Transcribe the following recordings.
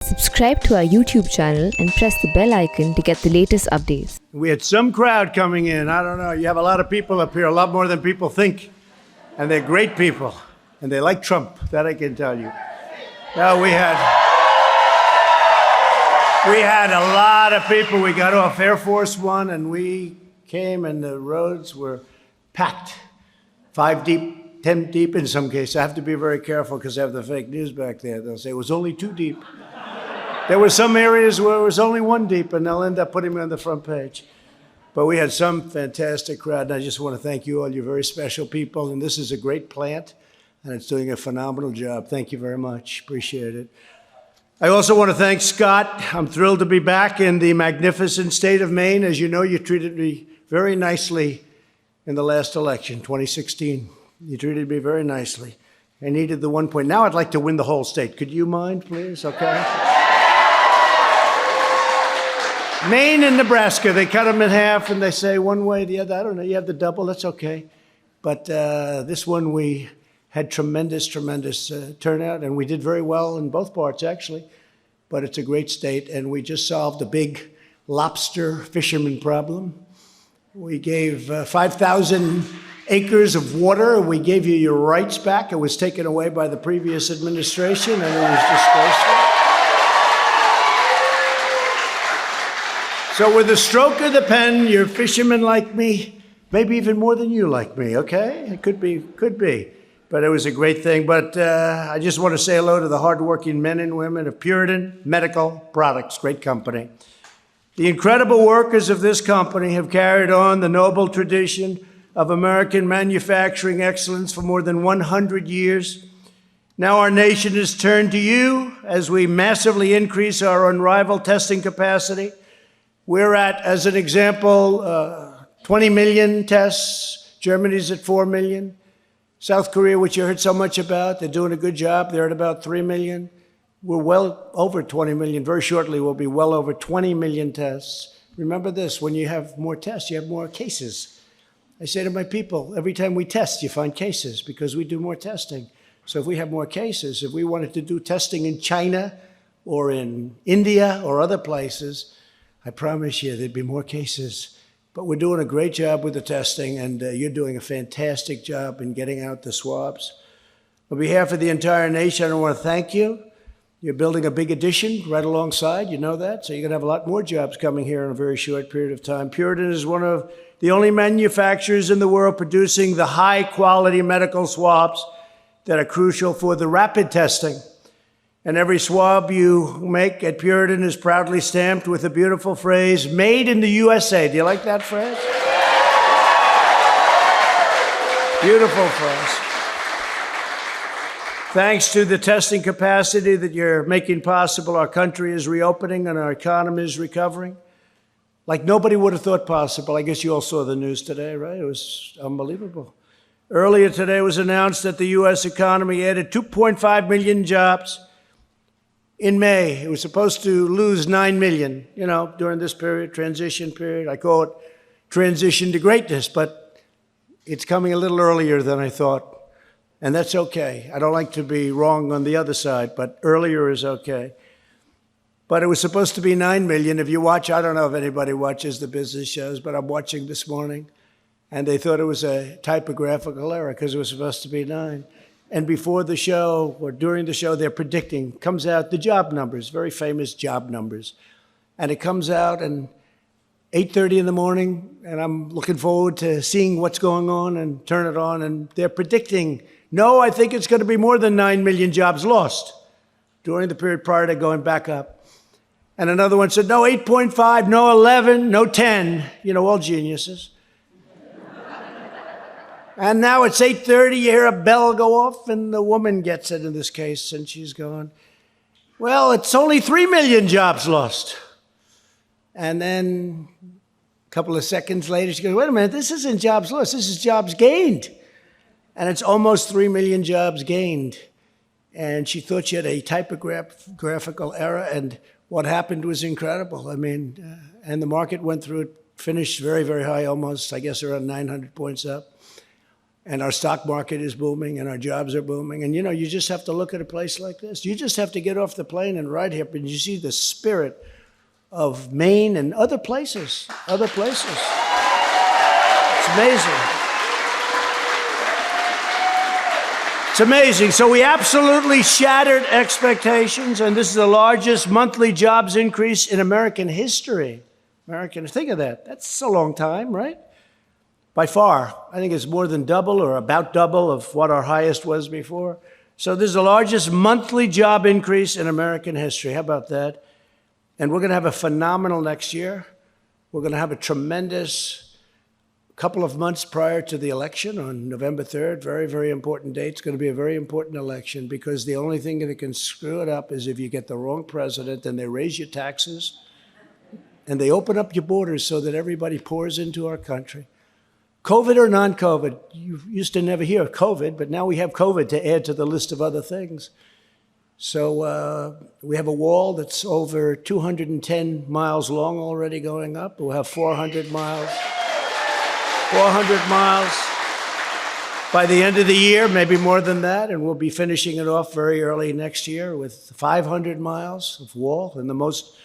Subscribe to our YouTube channel and press the bell icon to get the latest updates. We had some crowd coming in. I don't know. You have a lot of people up here, a lot more than people think. And they're great people. And they like Trump. That I can tell you. Now we had a lot of people. We got off Air Force One and we came and the roads were packed. 5 deep, 10 deep in some cases. I have to be very careful because I have the fake news back there. They'll say it was only 2 deep. There were some areas where it was only 1 deep, and they'll end up putting me on the front page. But we had some fantastic crowd, and I just want to thank you all. You're very special people, and this is a great plant, and it's doing a phenomenal job. Thank you very much. Appreciate it. I also want to thank Scott. I'm thrilled to be back in the magnificent state of Maine. As you know, you treated me very nicely in the last election, 2016. You treated me very nicely. I needed the 1 point. Now I'd like to win the whole state. Could you mind, please? Okay. Maine and Nebraska, they cut them in half and they say one way, the other. I don't know, you have the double, that's okay. But this one we had tremendous turnout, and we did very well in both parts, actually. But it's a great state, and we just solved a big lobster fisherman problem. We gave 5,000 acres of water. We gave you your rights back. It was taken away by the previous administration, and it was disgraceful. So with a stroke of the pen, you're fishermen like me, maybe even more than you like me, okay? It could be. But it was a great thing. But I just want to say hello to the hardworking men and women of Puritan Medical Products, great company. The incredible workers of this company have carried on the noble tradition of American manufacturing excellence for more than 100 years. Now our nation is turned to you as we massively increase our unrivaled testing capacity. We're at, as an example, 20 million tests. Germany's at 4 million. South Korea, which you heard so much about, they're doing a good job. They're at about 3 million. We're well over 20 million. Very shortly, we'll be well over 20 million tests. Remember this, when you have more tests, you have more cases. I say to my people, every time we test, you find cases because we do more testing. So if we have more cases, if we wanted to do testing in China or in India or other places, I promise you there'd be more cases. But we're doing a great job with the testing, and you're doing a fantastic job in getting out the swabs. On behalf of the entire nation, I want to thank you. You're building a big addition right alongside, you know that? So you're going to have a lot more jobs coming here in a very short period of time. Puritan is one of the only manufacturers in the world producing the high-quality medical swabs that are crucial for the rapid testing. And every swab you make at Puritan is proudly stamped with a beautiful phrase, made in the USA. Do you like that phrase? Beautiful phrase. Thanks to the testing capacity that you're making possible, our country is reopening and our economy is recovering. Like nobody would have thought possible. I guess you all saw the news today, right? It was unbelievable. Earlier today it was announced that the U.S. economy added 2.5 million jobs. In May, it was supposed to lose 9 million, during this period, transition period. I call it transition to greatness, but it's coming a little earlier than I thought. And that's okay. I don't like to be wrong on the other side, but earlier is okay. But it was supposed to be 9 million. If you watch, I don't know if anybody watches the business shows, but I'm watching this morning, and they thought it was a typographical error because it was supposed to be 9. And before the show or during the show, they're predicting, comes out the job numbers, very famous job numbers. And it comes out and 8:30 in the morning, and I'm looking forward to seeing what's going on and turn it on. And they're predicting, no, I think it's going to be more than 9 million jobs lost during the period prior to going back up. And another one said, no, 8.5, no 11, no 10, all geniuses. And now it's 8:30, you hear a bell go off, and the woman gets it in this case, and she's going, well, it's only 3 million jobs lost. And then a couple of seconds later, she goes, wait a minute, this isn't jobs lost, this is jobs gained. And it's almost 3 million jobs gained. And she thought she had a typographical error, and what happened was incredible. And the market went through it, finished very, very high, almost, I guess, around 900 points up. and our stock market is booming, and our jobs are booming. And you just have to look at a place like this. You just have to get off the plane and ride here, and you see the spirit of Maine and other places. It's amazing. It's amazing. So we absolutely shattered expectations, and this is the largest monthly jobs increase in American history. Think of that. That's a long time, right? By far. I think it's more than double or about double of what our highest was before. So this is the largest monthly job increase in American history. How about that? And we're going to have a phenomenal next year. We're going to have a tremendous couple of months prior to the election on November 3rd. Very, very important date. It's going to be a very important election because the only thing that can screw it up is if you get the wrong president and they raise your taxes and they open up your borders so that everybody pours into our country. COVID or non-COVID, you used to never hear of COVID, but now we have COVID to add to the list of other things. So we have a wall that's over 210 miles long already going up. We'll have 400 miles. 400 miles by the end of the year, maybe more than that, and we'll be finishing it off very early next year with 500 miles of wall in the most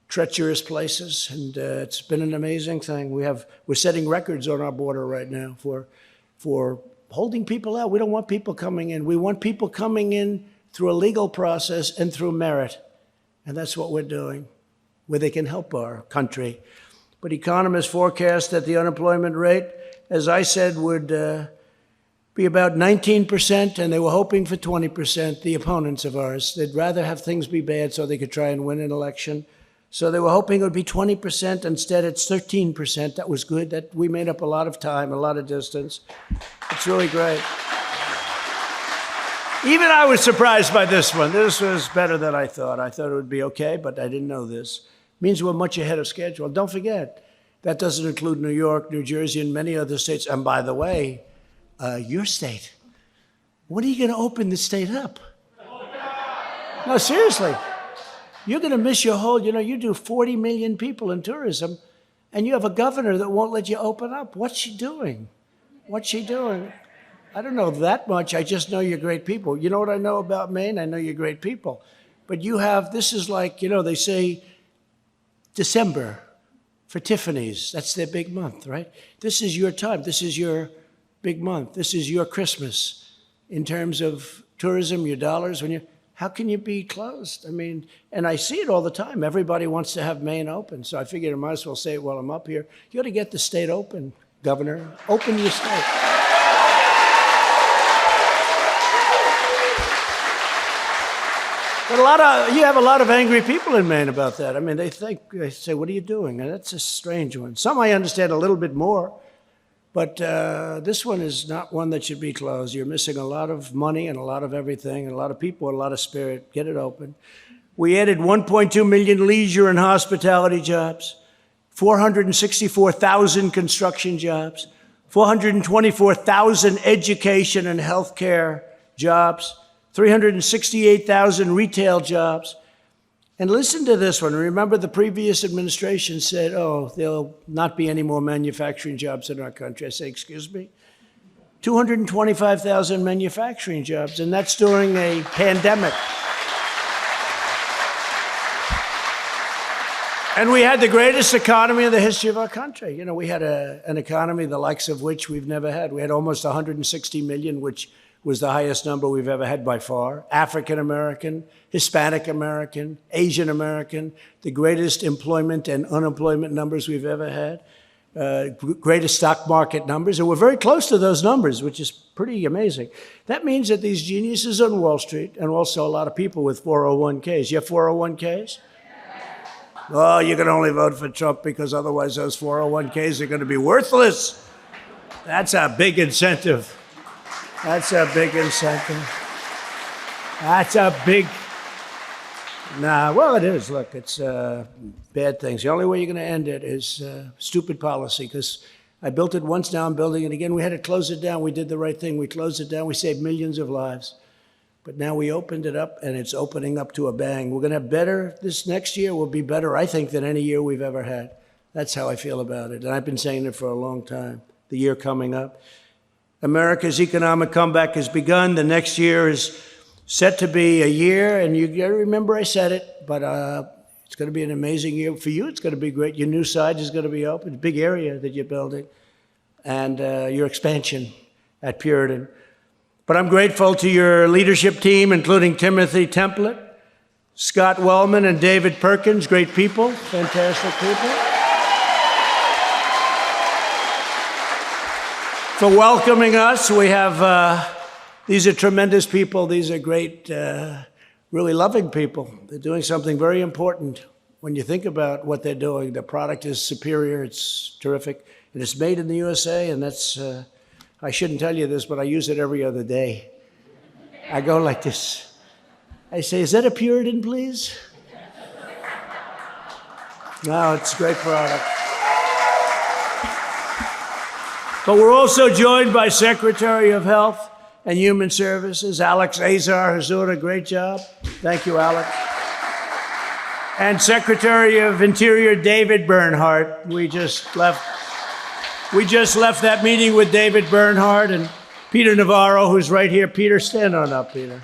treacherous places, and it's been an amazing thing. We're setting records on our border right now for holding people out. We don't want people coming in. We want people coming in through a legal process and through merit, and that's what we're doing, where they can help our country. But economists forecast that the unemployment rate, as I said, would be about 19%, and they were hoping for 20%, the opponents of ours. They'd rather have things be bad so they could try and win an election. So they were hoping it would be 20%. Instead, it's 13%. That was good. That we made up a lot of time, a lot of distance. It's really great. Even I was surprised by this one. This was better than I thought. I thought it would be okay, but I didn't know this. Means we're much ahead of schedule. Don't forget, that doesn't include New York, New Jersey, and many other states. And by the way, your state. When are you going to open the state up? No, seriously. You're going to miss your whole, you do 40 million people in tourism, and you have a governor that won't let you open up. What's she doing? What's she doing? I don't know that much. I just know you're great people. You know what I know about Maine? I know you're great people. But this is like, they say, December for Tiffany's. That's their big month, right? This is your time. This is your big month. This is your Christmas in terms of tourism, your dollars. How can you be closed? I mean, and I see it all the time. Everybody wants to have Maine open. So I figured I might as well say it while I'm up here. You ought to get the state open, Governor. Open your state. But you have a lot of angry people in Maine about that. I mean, they say, what are you doing? And that's a strange one. Some I understand a little bit more, but this one is not one that should be closed. You're missing a lot of money and a lot of everything, and a lot of people and a lot of spirit. Get it open. We added 1.2 million leisure and hospitality jobs, 464,000 construction jobs, 424,000 education and healthcare jobs, 368,000 retail jobs. And listen to this one. Remember, the previous administration said, there'll not be any more manufacturing jobs in our country. I say, excuse me? 225,000 manufacturing jobs, and that's during a pandemic. And we had the greatest economy in the history of our country. We had an economy the likes of which we've never had. We had almost 160 million, which was the highest number we've ever had by far. African American, Hispanic American, Asian American, the greatest employment and unemployment numbers we've ever had, greatest stock market numbers, and we're very close to those numbers, which is pretty amazing. That means that these geniuses on Wall Street, and also a lot of people with 401ks, you have 401ks? Oh, you can only vote for Trump because otherwise those 401ks are going to be worthless. That's a big incentive. That's a big incentive. That's a big... Well, it is. Look, it's bad things. The only way you're going to end it is stupid policy, because I built it once, now I'm building it again. We had to close it down. We did the right thing. We closed it down. We saved millions of lives. But now we opened it up, and it's opening up to a bang. We're going to have better. This next year will be better, I think, than any year we've ever had. That's how I feel about it. And I've been saying it for a long time, the year coming up. America's economic comeback has begun. The next year is set to be a year, and you got to remember I said it, but it's going to be an amazing year. For you, it's going to be great. Your new site is going to be open, a big area that you're building, and your expansion at Puritan. But I'm grateful to your leadership team, including Timothy Templet, Scott Wellman, and David Perkins. Great people, fantastic people. For welcoming us. We have, these are tremendous people. These are great, really loving people. They're doing something very important. When you think about what they're doing, the product is superior, it's terrific, and it's made in the USA, and that's, I shouldn't tell you this, but I use it every other day. I go like this. I say, is that a Puritan, please? No, it's a great product. But we're also joined by Secretary of Health and Human Services, Alex Azar, who's doing a great job. Thank you, Alex. And Secretary of Interior, David Bernhardt. We just left that meeting with David Bernhardt and Peter Navarro, who's right here. Peter, stand on up, Peter.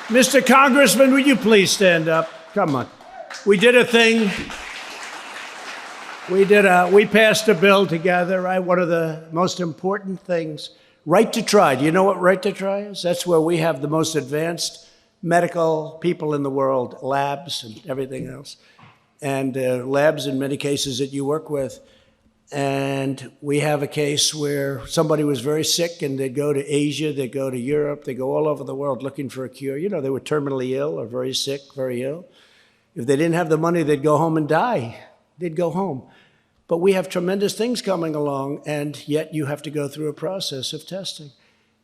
Mr. Congressman, would you please stand up? Come on. We did a thing. We passed a bill together, right? One of the most important things, right to try. Do you know what right to try is? That's where we have the most advanced medical people in the world, labs and everything else. And labs in many cases that you work with. And we have a case where somebody was very sick and they'd go to Asia, they'd go to Europe, they go all over the world looking for a cure. You know, they were terminally ill or very sick, very ill. If they didn't have the money, they'd go home and die. They'd go home. But we have tremendous things coming along, and yet you have to go through a process of testing.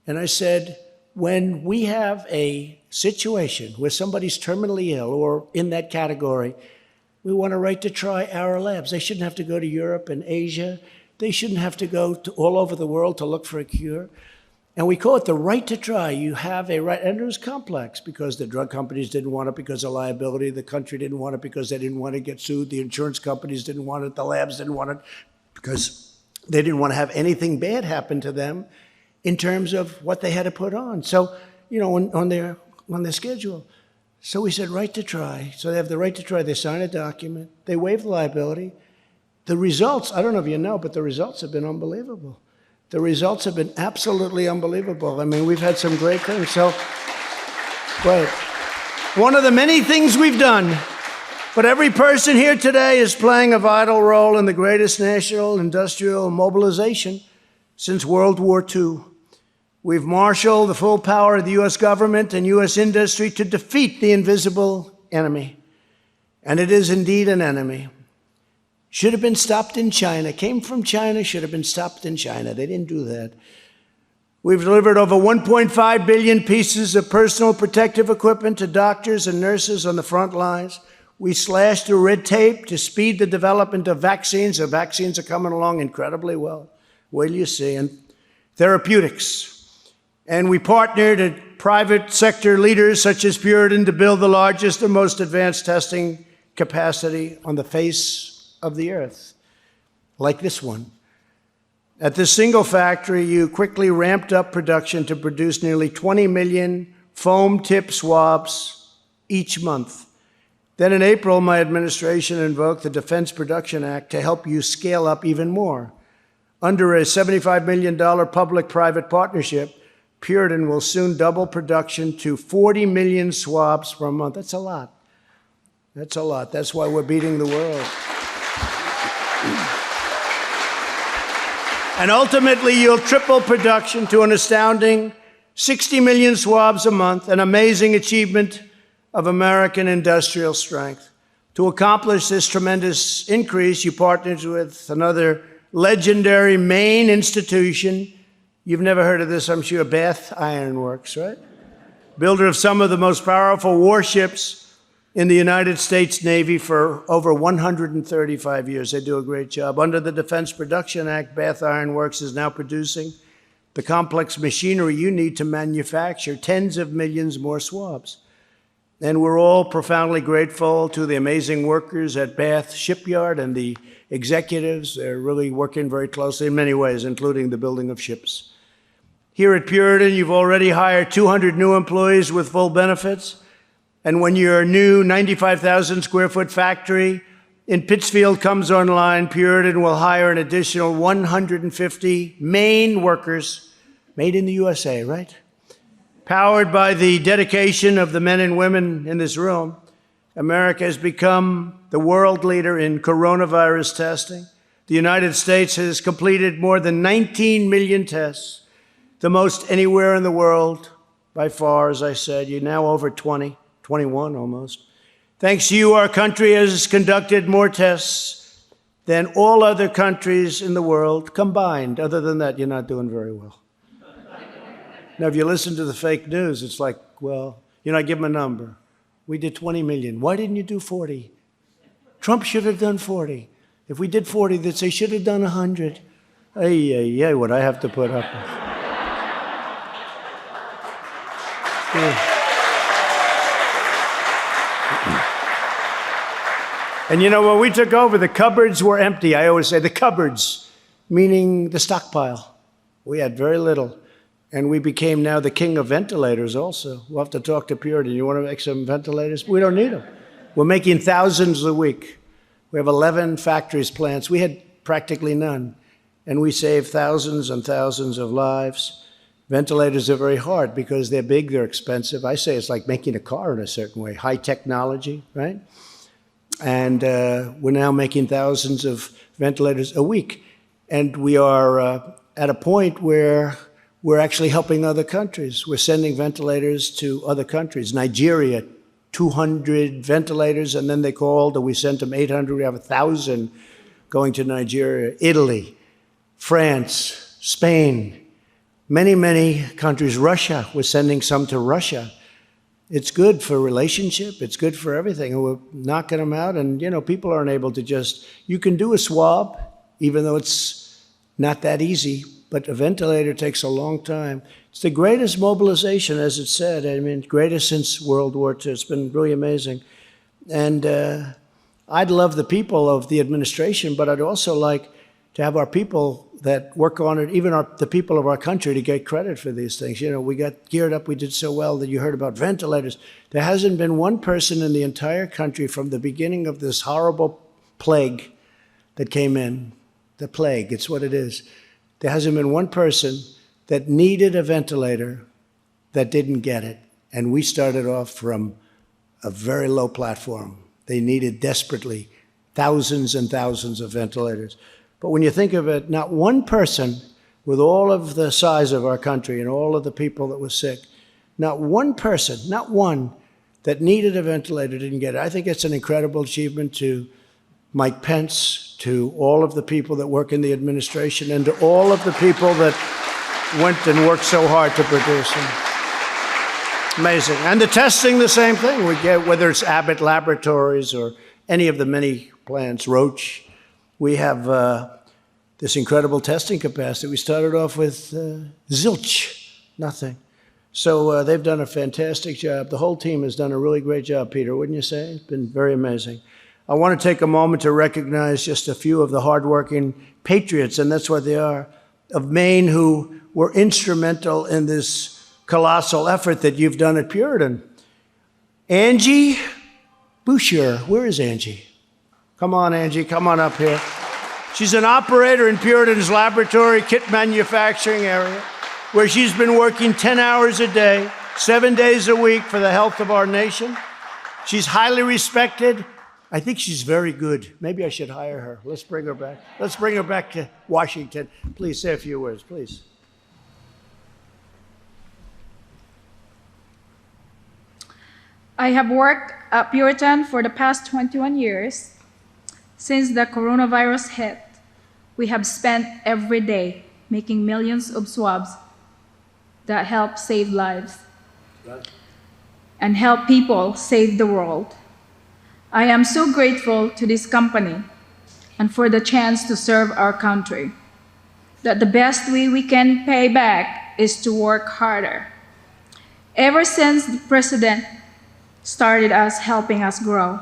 And I said, when we have a situation where somebody's terminally ill or in that category, we want a right to try our labs. They shouldn't have to go to Europe and Asia. They shouldn't have to go to all over the world to look for a cure. And we call it the right to try. You have a right, and it was complex because the drug companies didn't want it because of liability. The country didn't want it because they didn't want to get sued. The insurance companies didn't want it. The labs didn't want it because they didn't want to have anything bad happen to them in terms of what they had to put on. So, you know, on their schedule. So we said right to try. So they have the right to try. They sign a document. They waive the liability. The results, I don't know if you know, but the results have been unbelievable. The results have been absolutely unbelievable. I mean, we've had some great things. So, great. One of the many things we've done, but every person here today is playing a vital role in the greatest national industrial mobilization since World War II. We've marshaled the full power of the U.S. government and U.S. industry to defeat the invisible enemy. And it is indeed an enemy. Should have been stopped in China. Came from China, should have been stopped in China. They didn't do that. We've delivered over 1.5 billion pieces of personal protective equipment to doctors and nurses on the front lines. We slashed through red tape to speed the development of vaccines. The vaccines are coming along incredibly well. Wait till you see. And therapeutics. And we partnered with private sector leaders such as Puritan to build the largest and most advanced testing capacity on the face of the earth, like this one. At this single factory, you quickly ramped up production to produce nearly 20 million foam tip swabs each month. Then in April, my administration invoked the Defense Production Act to help you scale up even more. Under a $75 million public-private partnership, Puritan will soon double production to 40 million swabs per month. That's a lot. That's a lot. That's why we're beating the world. And ultimately, you'll triple production to an astounding 60 million swabs a month, an amazing achievement of American industrial strength. To accomplish this tremendous increase, you partnered with another legendary Maine institution. You've never heard of this, I'm sure, Bath Iron Works, right? Builder of some of the most powerful warships in the United States Navy for over 135 years. They do a great job. Under the Defense Production Act, Bath Iron Works is now producing the complex machinery you need to manufacture tens of millions more swabs. And we're all profoundly grateful to the amazing workers at Bath Shipyard and the executives. They're really working very closely in many ways, including the building of ships. Here at Puritan, you've already hired 200 new employees with full benefits. And when your new 95,000 square foot factory in Pittsfield comes online, Puritan will hire an additional 150 Maine workers, made in the USA, right? Powered by the dedication of the men and women in this room, America has become the world leader in coronavirus testing. The United States has completed more than 19 million tests, the most anywhere in the world by far, as I said. You're now over 20, 21 almost. Thanks to you, our country has conducted more tests than all other countries in the world combined. Other than that, you're not doing very well. Now, if you listen to the fake news, it's like, well, I give them a number. We did 20 million. Why didn't you do 40? Trump should have done 40. If we did 40, they'd say, should have done 100. Ay, what I have to put up with. And when we took over, the cupboards were empty. I always say the cupboards, meaning the stockpile. We had very little. And we became now the king of ventilators also. We'll have to talk to Puritan. You want to make some ventilators? We don't need them. We're making thousands a week. We have 11 factories, plants. We had practically none. And we save thousands and thousands of lives. Ventilators are very hard because they're big, they're expensive. I say it's like making a car in a certain way, high technology, right? And we're now making thousands of ventilators a week. And we are at a point where we're actually helping other countries. We're sending ventilators to other countries. Nigeria, 200 ventilators, and then they called, and we sent them 800. We have 1,000 going to Nigeria. Italy, France, Spain, many, many countries. Russia, we're sending some to Russia. It's good for relationship. It's good for everything. And we're knocking them out, and people aren't able to just, you can do a swab, even though it's not that easy. But a ventilator takes a long time. It's the greatest mobilization, as it said. I mean, greatest since World War II. It's been really amazing. And I'd love the people of the administration, but I'd also like to have our people that work on it, even the people of our country, to get credit for these things. We got geared up. We did so well that you heard about ventilators. There hasn't been one person in the entire country from the beginning of this horrible plague that came in. The plague, it's what it is. There hasn't been one person that needed a ventilator that didn't get it. And we started off from a very low platform. They needed desperately thousands and thousands of ventilators. But when you think of it, not one person with all of the size of our country and all of the people that were sick, not one person, not one that needed a ventilator didn't get it. I think it's an incredible achievement to Mike Pence, to all of the people that work in the administration, and to all of the people that went and worked so hard to produce them. Amazing. And the testing, the same thing. We get, whether it's Abbott Laboratories or any of the many plants, Roche, we have this incredible testing capacity. We started off with zilch, nothing. So they've done a fantastic job. The whole team has done a really great job, Peter, wouldn't you say? It's been very amazing. I want to take a moment to recognize just a few of the hardworking patriots, and that's what they are, of Maine, who were instrumental in this colossal effort that you've done at Puritan. Angie Boucher, where is Angie? Come on, Angie, come on up here. She's an operator in Puritan's laboratory, kit manufacturing area, where she's been working 10 hours a day, 7 days a week for the health of our nation. She's highly respected. I think she's very good. Maybe I should hire her. Let's bring her back. Let's bring her back to Washington. Please say a few words, please. I have worked at Puritan for the past 21 years. Since the coronavirus hit, we have spent every day making millions of swabs that help save lives and help people save the world. I am so grateful to this company and for the chance to serve our country, that the best way we can pay back is to work harder. Ever since the president started us helping us grow.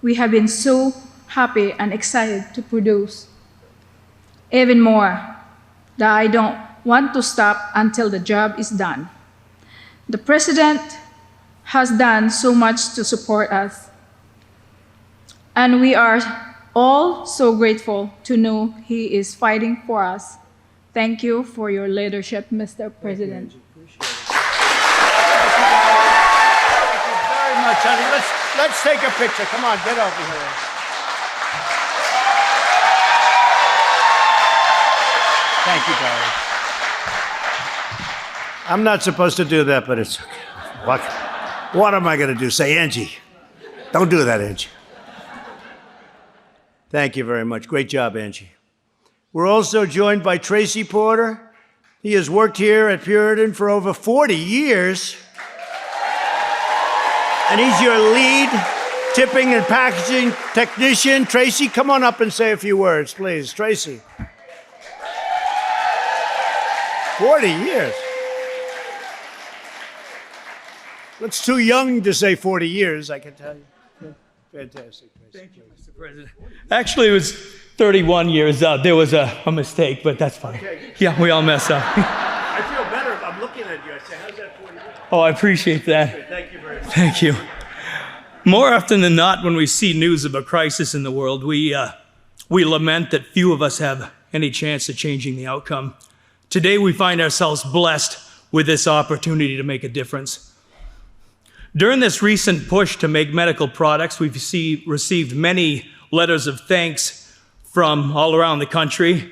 We have been so happy and excited to produce. Even more, that I don't want to stop until the job is done. The President has done so much to support us, and we are all so grateful to know he is fighting for us. Thank you for your leadership, Mr. President. Thank you very much, honey. Let's take a picture. Come on, get over here. Thank you, darling. I'm not supposed to do that, but it's okay. What am I going to do? Say, Angie. Don't do that, Angie. Thank you very much. Great job, Angie. We're also joined by Tracy Porter. He has worked here at Puritan for over 40 years. And he's your lead tipping and packaging technician. Tracy, come on up and say a few words, please. Tracy. 40 years. That's too young to say 40 years, I can tell you. Fantastic. Thank you, Mr. President. Actually, it was 31 years. There was a mistake, but that's fine. Okay. Yeah, we all mess up. I feel better if I'm looking at you. I say, how's that 40 years? Oh, I appreciate that. Okay, thank you very much. Thank you. More often than not, when we see news of a crisis in the world, we lament that few of us have any chance of changing the outcome. Today, we find ourselves blessed with this opportunity to make a difference. During this recent push to make medical products, we've received many letters of thanks from all around the country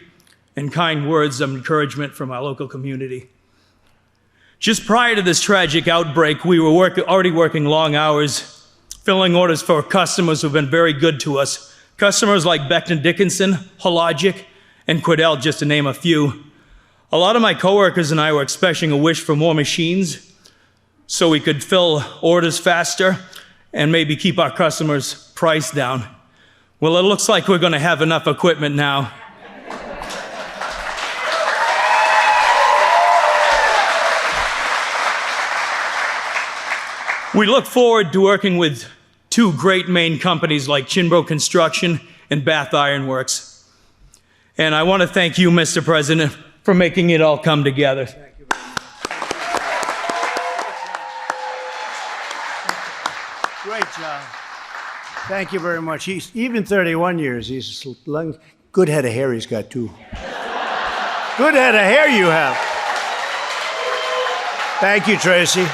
and kind words of encouragement from our local community. Just prior to this tragic outbreak, we were already working long hours, filling orders for customers who've been very good to us. Customers like Becton Dickinson, Hologic, and Quidel, just to name a few. A lot of my coworkers and I were expressing a wish for more machines so we could fill orders faster and maybe keep our customers' price down. Well, it looks like we're going to have enough equipment now. We look forward to working with two great Maine companies like Chinbro Construction and Bath Iron Works. And I want to thank you, Mr. President, for making it all come together. Great job. Thank you very much. He's even 31 years. He's a good head of hair he's got too. Good head of hair you have. Thank you, Tracy.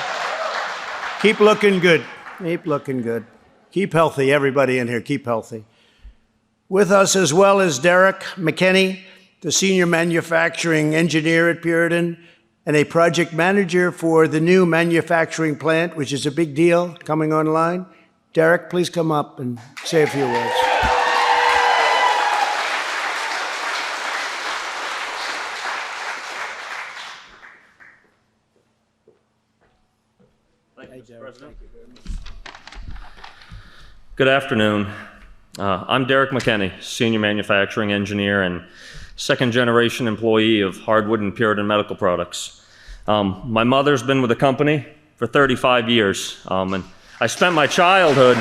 Keep looking good. Keep looking good. Keep healthy, everybody in here. Keep healthy. With us as well as Derek McKinney, the senior manufacturing engineer at Puritan and a project manager for the new manufacturing plant, which is a big deal coming online. Derek, please come up and say a few words. Thank you, Mr. President. Good afternoon. I'm Derek McKinney, senior manufacturing engineer and second-generation employee of Hardwood and Puritan Medical Products. My mother's been with the company for 35 years, and I spent my childhood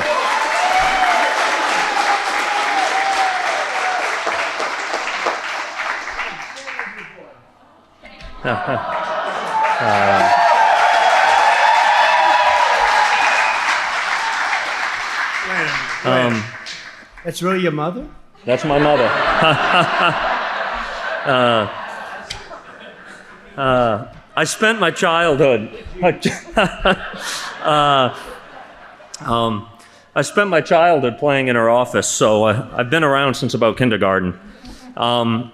That's really your mother? That's my mother. I spent my childhood. I spent my childhood playing in her office, so I've been around since about kindergarten. I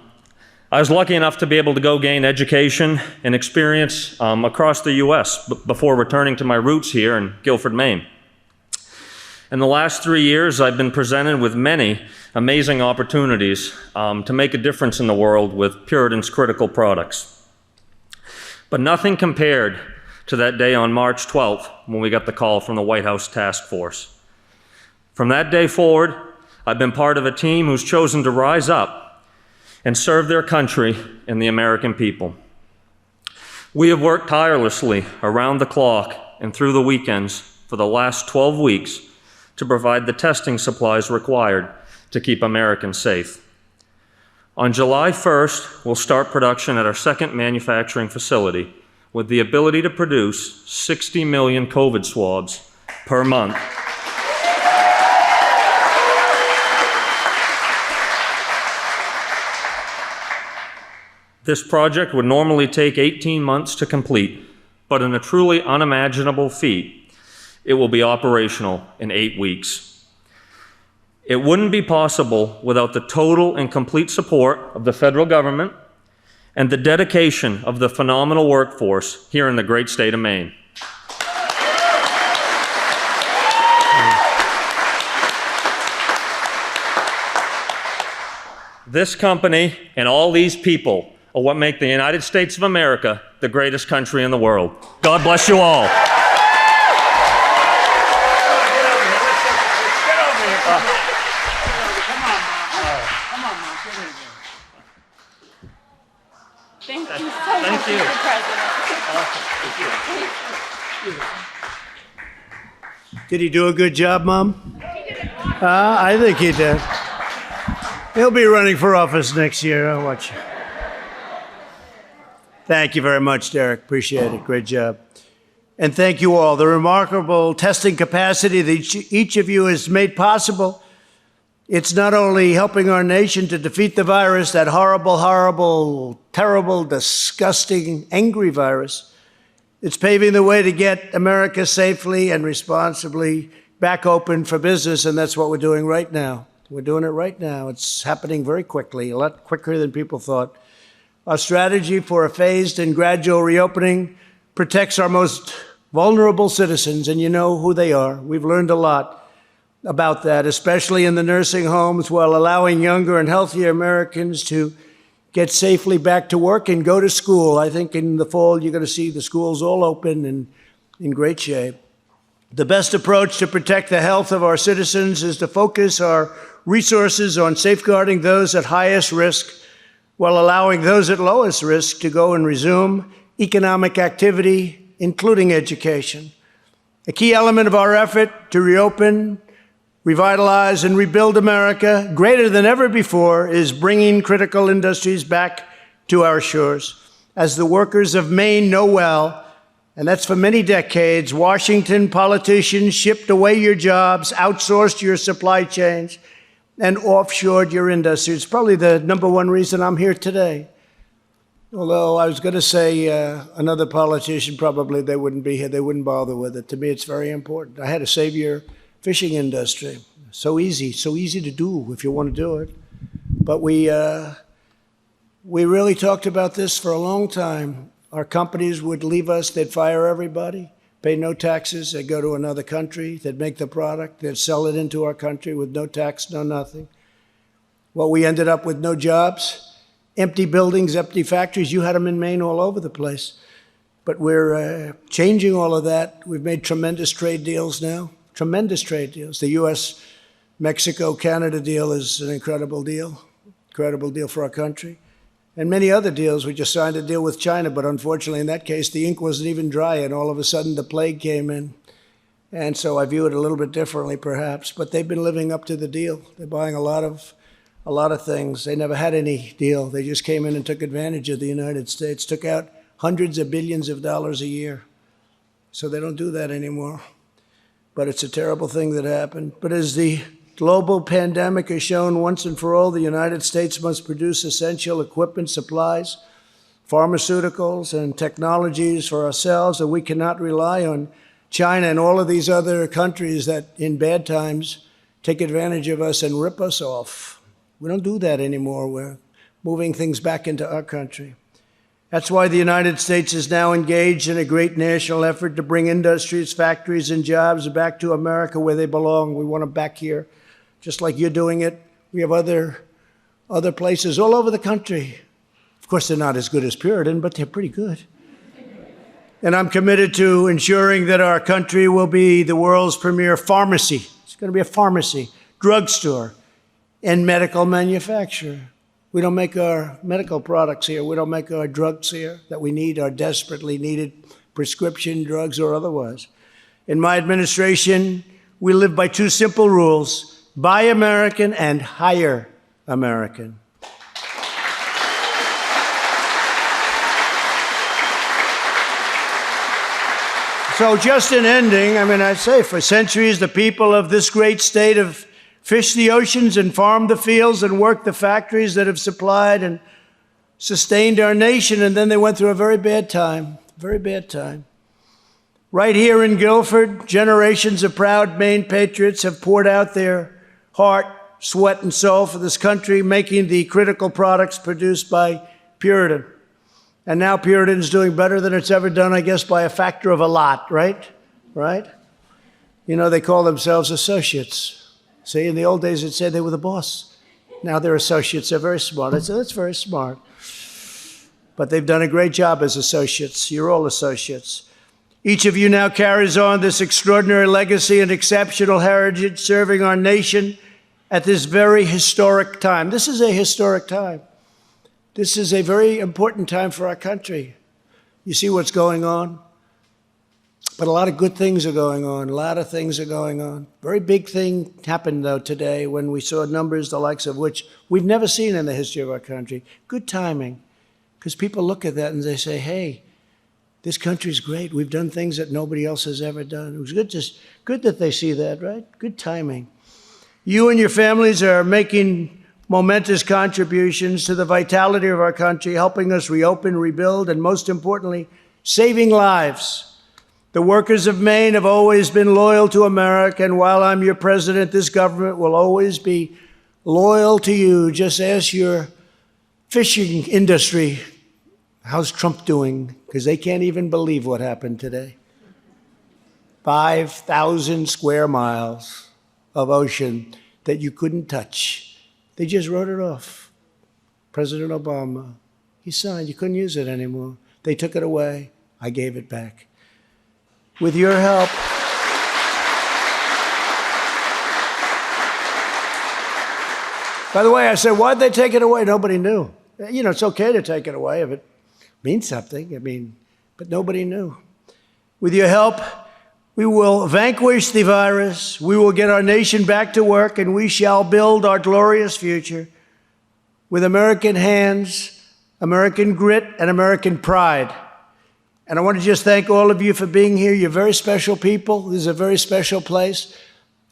was lucky enough to be able to go gain education and experience across the U.S. Before returning to my roots here in Guilford, Maine. In the last 3 years, I've been presented with many amazing opportunities to make a difference in the world with Puritan's critical products. But nothing compared to that day on March 12th when we got the call from the White House Task Force. From that day forward, I've been part of a team who's chosen to rise up and serve their country and the American people. We have worked tirelessly around the clock and through the weekends for for the last 12 weeks to provide the testing supplies required to keep Americans safe. On July 1st, we'll start production at our second manufacturing facility with the ability to produce 60 million COVID swabs per month. This project would normally take 18 months to complete, but in a truly unimaginable feat, it will be operational in 8 weeks. It wouldn't be possible without the total and complete support of the federal government and the dedication of the phenomenal workforce here in the great state of Maine. This company and all these people are what make the United States of America the greatest country in the world. God bless you all. Thank you so much, Thank you. Mr. President. Did he do a good job, Mom? I think he did. He'll be running for office next year. I'll watch you. Thank you very much, Derek. Appreciate it. Great job. And thank you all. The remarkable testing capacity that each of you has made possible. It's not only helping our nation to defeat the virus, that horrible, horrible, terrible, disgusting, angry virus. It's paving the way to get America safely and responsibly back open for business, and that's what we're doing right now. We're doing it right now. It's happening very quickly, a lot quicker than people thought. Our strategy for a phased and gradual reopening protects our most vulnerable citizens, and you know who they are. We've learned a lot about that, especially in the nursing homes, while allowing younger and healthier Americans to get safely back to work and go to school. I think in the fall, you're going to see the schools all open and in great shape. The best approach to protect the health of our citizens is to focus our resources on safeguarding those at highest risk while allowing those at lowest risk to go and resume economic activity, including education. A key element of our effort to reopen, revitalize, and rebuild America greater than ever before is bringing critical industries back to our shores. As the workers of Maine know well, and that's for many decades, Washington politicians shipped away your jobs, outsourced your supply chains, and offshored your industry. It's probably the number one reason I'm here today. Although I was going to say another politician, probably they wouldn't be here. They wouldn't bother with it. To me, it's very important. I had to save your fishing industry. So easy to do if you want to do it. But we really talked about this for a long time. Our companies would leave us, they'd fire everybody, pay no taxes, they'd go to another country, they'd make the product, they'd sell it into our country with no tax, no nothing. Well, we ended up with no jobs, empty buildings, empty factories. You had them in Maine all over the place. But we're changing all of that. We've made tremendous trade deals now. Tremendous trade deals. The U.S. Mexico-Canada deal is an incredible deal for our country. And many other deals. We just signed a deal with China, but unfortunately in that case, the ink wasn't even dry, and all of a sudden the plague came in. And so I view it a little bit differently, perhaps. But they've been living up to the deal. They're buying a lot of things. They never had any deal. They just came in and took advantage of the United States, took out hundreds of billions of dollars a year. So they don't do that anymore. But it's a terrible thing that happened. But as the global pandemic has shown once and for all, the United States must produce essential equipment, supplies, pharmaceuticals, and technologies for ourselves, and we cannot rely on China and all of these other countries that in bad times take advantage of us and rip us off. We don't do that anymore. We're moving things back into our country. That's why the United States is now engaged in a great national effort to bring industries, factories, and jobs back to America where they belong. We want them back here, just like you're doing it. We have other places all over the country. Of course, they're not as good as Puritan, but they're pretty good. And I'm committed to ensuring that our country will be the world's premier pharmacy. It's going to be a pharmacy, drugstore, and medical manufacturer. We don't make our medical products here. We don't make our drugs here that we need, our desperately needed prescription drugs or otherwise. In my administration, we live by two simple rules: buy American and hire American. So just in ending, I'd say for centuries, the people of this great state have fished the oceans and farmed the fields and worked the factories that have supplied and sustained our nation, and then they went through a very bad time. Right here in Guilford, generations of proud Maine patriots have poured out their heart, sweat, and soul for this country, making the critical products produced by Puritan. And now Puritan is doing better than it's ever done, I guess, by a factor of a lot, right? Right? You know, they call themselves associates. See, in the old days, it'd say they were the boss. Now they're associates. They're very smart. I said, that's very smart. But they've done a great job as associates. You're all associates. Each of you now carries on this extraordinary legacy and exceptional heritage, serving our nation at this very historic time. This is a historic time. This is a very important time for our country. You see what's going on? But a lot of good things are going on. A lot of things are going on. Very big thing happened, though, today when we saw numbers the likes of which we've never seen in the history of our country. Good timing, because people look at that and they say, hey, this country's great. We've done things that nobody else has ever done. It was good that they see that, right? Good timing. You and your families are making momentous contributions to the vitality of our country, helping us reopen, rebuild, and most importantly, saving lives. The workers of Maine have always been loyal to America, and while I'm your president, this government will always be loyal to you. Just ask your fishing industry, how's Trump doing? Because they can't even believe what happened today. 5,000 square miles of ocean that you couldn't touch. They just wrote it off. President Obama, he signed. You couldn't use it anymore. They took it away. I gave it back. With your help. By the way, I said, why'd they take it away? Nobody knew. You know, it's okay to take it away if it means something. But nobody knew. With your help, we will vanquish the virus, we will get our nation back to work, and we shall build our glorious future with American hands, American grit, and American pride. And I want to just thank all of you for being here. You're very special people. This is a very special place,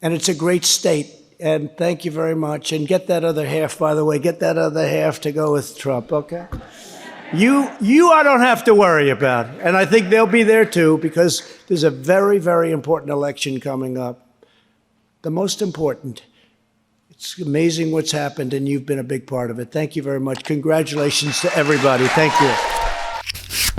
and it's a great state. And thank you very much. And get that other half, by the way, get that other half to go with Trump, okay? You I don't have to worry about. And I think they'll be there too, because there's a very, very important election coming up. The most important. It's amazing what's happened, and you've been a big part of it. Thank you very much. Congratulations to everybody. Thank you.